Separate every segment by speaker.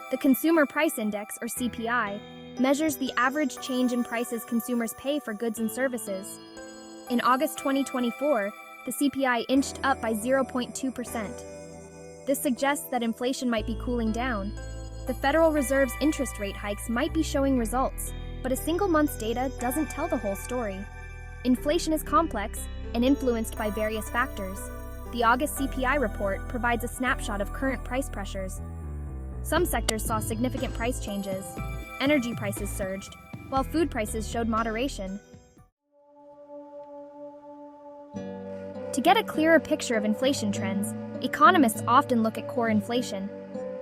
Speaker 1: The Consumer Price Index, or CPI, measures the average change in prices consumers pay for goods and services. In August 2024, the CPI inched up by 0.2%. This suggests that inflation might be cooling down. The Federal Reserve's interest rate hikes might be showing results, but a single month's data doesn't tell the whole story. Inflation is complex and influenced by various factors. The August CPI report provides a snapshot of current price pressures. Some sectors saw significant price changes. Energy prices surged, while food prices showed moderation. To get a clearer picture of inflation trends, economists often look at core inflation.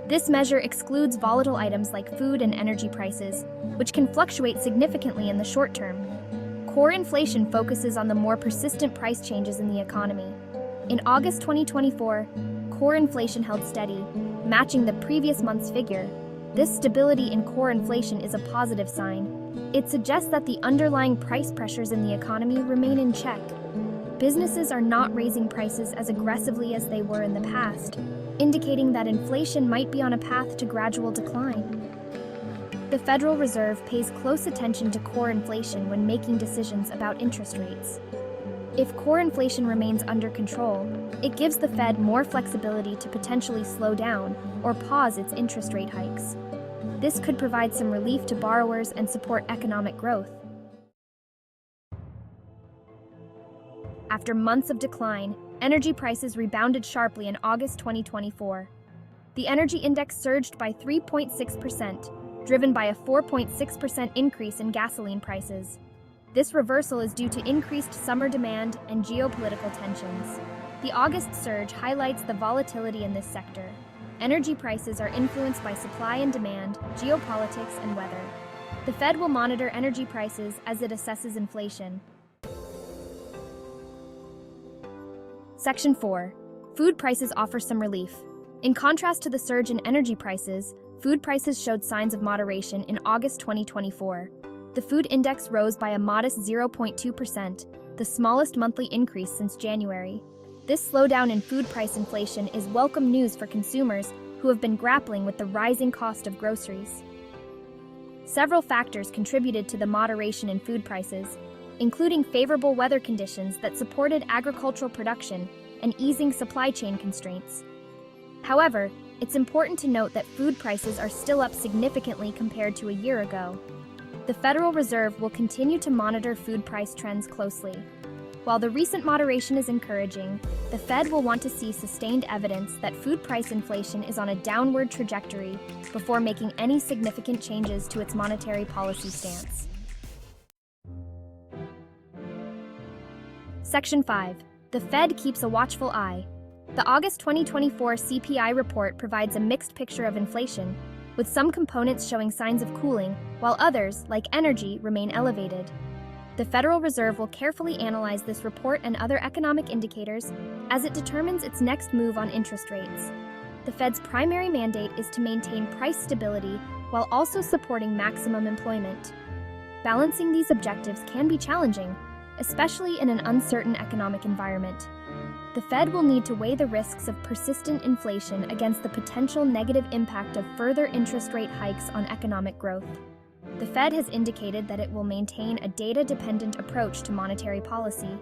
Speaker 1: This measure excludes volatile items like food and energy prices, which can fluctuate significantly in the short term. Core inflation focuses on the more persistent price changes in the economy. In August 2024, core inflation held steady, matching the previous month's figure. This stability in core inflation is a positive sign. It suggests that the underlying price pressures in the economy remain in check. Businesses are not raising prices as aggressively as they were in the past, indicating that inflation might be on a path to gradual decline. The Federal Reserve pays close attention to core inflation when making decisions about interest rates. If core inflation remains under control, it gives the Fed more flexibility to potentially slow down or pause its interest rate hikes. This could provide some relief to borrowers and support economic growth. After months of decline, energy prices rebounded sharply in August 2024. The energy index surged by 3.6%, driven by a 4.6% increase in gasoline prices. This reversal is due to increased summer demand and geopolitical tensions. The August surge highlights the volatility in this sector. Energy prices are influenced by supply and demand, geopolitics, and weather. The Fed will monitor energy prices as it assesses inflation. Section 4. Food prices offer some relief. In contrast to the surge in energy prices, food prices showed signs of moderation in August 2024. The food index rose by a modest 0.2%, the smallest monthly increase since January. This slowdown in food price inflation is welcome news for consumers who have been grappling with the rising cost of groceries. Several factors contributed to the moderation in food prices, including favorable weather conditions that supported agricultural production and easing supply chain constraints. However, it's important to note that food prices are still up significantly compared to a year ago. The Federal Reserve will continue to monitor food price trends closely. While the recent moderation is encouraging, the Fed will want to see sustained evidence that food price inflation is on a downward trajectory before making any significant changes to its monetary policy stance. Section 5. The Fed keeps a watchful eye. The August 2024 CPI report provides a mixed picture of inflation, with some components showing signs of cooling, while others, like energy, remain elevated. The Federal Reserve will carefully analyze this report and other economic indicators as it determines its next move on interest rates. The Fed's primary mandate is to maintain price stability while also supporting maximum employment. Balancing these objectives can be challenging, especially in an uncertain economic environment. The Fed will need to weigh the risks of persistent inflation against the potential negative impact of further interest rate hikes on economic growth. The Fed has indicated that it will maintain a data-dependent approach to monetary policy.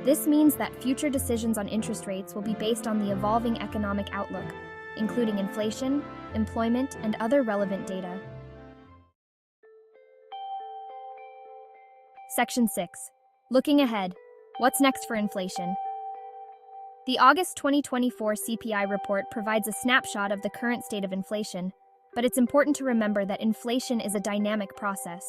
Speaker 1: This means that future decisions on interest rates will be based on the evolving economic outlook, including inflation, employment, and other relevant data. Section 6. Looking ahead, what's next for inflation? The August 2024 CPI report provides a snapshot of the current state of inflation, but it's important to remember that inflation is a dynamic process.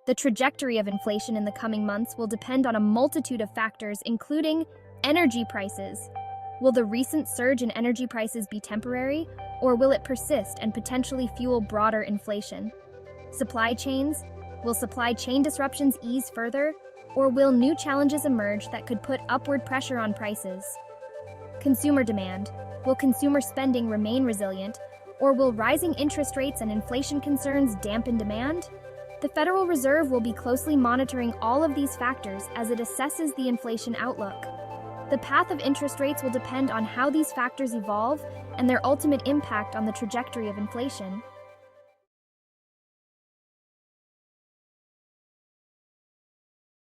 Speaker 1: The trajectory of inflation in the coming months will depend on a multitude of factors, including energy prices. Will the recent surge in energy prices be temporary, or will it persist and potentially fuel broader inflation? Supply chains? Will supply chain disruptions ease further, or will new challenges emerge that could put upward pressure on prices? Consumer demand. Will consumer spending remain resilient, or will rising interest rates and inflation concerns dampen demand? The Federal Reserve will be closely monitoring all of these factors as it assesses the inflation outlook. The path of interest rates will depend on how these factors evolve and their ultimate impact on the trajectory of inflation.